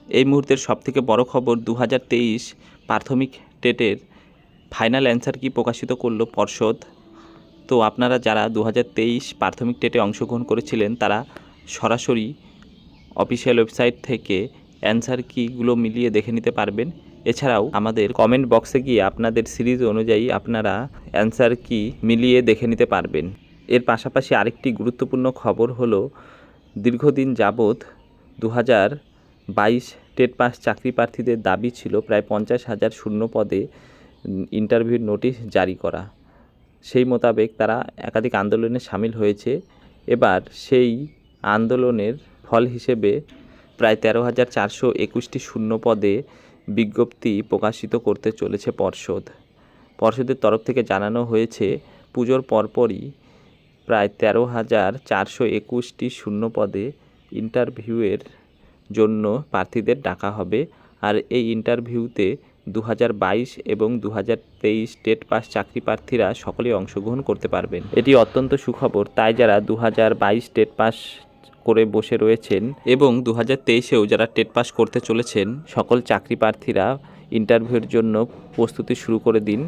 এই মুহূর্তের সবথেকে বড় খবর 2023 প্রাথমিক টেটের ফাইনাল অ্যান্সার কি প্রকাশিত করলো পর্ষদ। তো আপনারা যারা 2023 প্রাথমিক টেটে অংশগ্রহণ করেছিলেন তারা সরাসরি অফিসিয়াল ওয়েবসাইট থেকে অ্যান্সার কিগুলো মিলিয়ে দেখে নিতে পারবেন। এছাড়াও আমাদের কমেন্ট বক্সে গিয়ে আপনাদের সিরিজ অনুযায়ী আপনারা অ্যান্সার কি মিলিয়ে দেখে নিতে পারবেন। এর পাশাপাশি আরেকটি গুরুত্বপূর্ণ খবর হলো দীর্ঘদিন যাবৎ 2022 টেট পাস চাকরি প্রার্থীদের দাবি ছিল প্রায় 50,000 শূন্য পদে ইন্টারভিউর নোটিশ জারি করা। সেই মোতাবেক তারা একাধিক আন্দোলনে সামিল হয়েছে। এবার সেই আন্দোলনের ফল হিসেবে প্রায় 13,421টি শূন্য পদে বিজ্ঞপ্তি প্রকাশিত করতে চলেছে পর্ষদ। পর্ষদের তরফ থেকে জানানো হয়েছে পুজোর পরপরই প্রায় 13,421টি শূন্য পদে ইন্টারভিউয়ের জন্য প্রার্থীদের ডাকা হবে। আর এই ইন্টারভিউতে 2022 এবং 2023 টেট পাস চাকরি প্রার্থীরা সকলেই অংশগ্রহণ করতে পারবেন। এটি অত্যন্ত সুখবর। তাই যারা 2022 টেট পাস করে বসে রয়েছেন এবং 2023-এও যারা টেট পাস করতে চলেছেন সকল চাকরি প্রার্থীরা ইন্টারভিউর জন্য প্রস্তুতি শুরু করে দিন,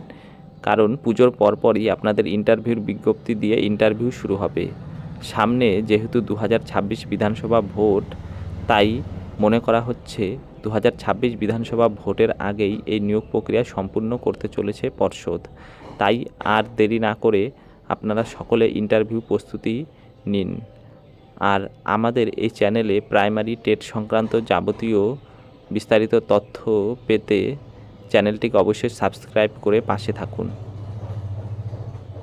কারণ পুজোর পরপরই আপনাদের ইন্টারভিউর বিজ্ঞপ্তি দিয়ে ইন্টারভিউ শুরু হবে। সামনে যেহেতু 2026 বিধানসভা ভোট, তাই মনে করা হচ্ছে 2026 বিধানসভা ভোটের আগেই এই নিয়োগ প্রক্রিয়া সম্পূর্ণ করতে চলেছে পর্ষদ। তাই আর দেরি না করে আপনারা সকলে ইন্টারভিউ প্রস্তুতি নিন। আর আমাদের এই চ্যানেলে প্রাইমারি টেট সংক্রান্ত যাবতীয় বিস্তারিত তথ্য পেতে চ্যানেলটিকে অবশ্যই সাবস্ক্রাইব করে পাশে থাকুন।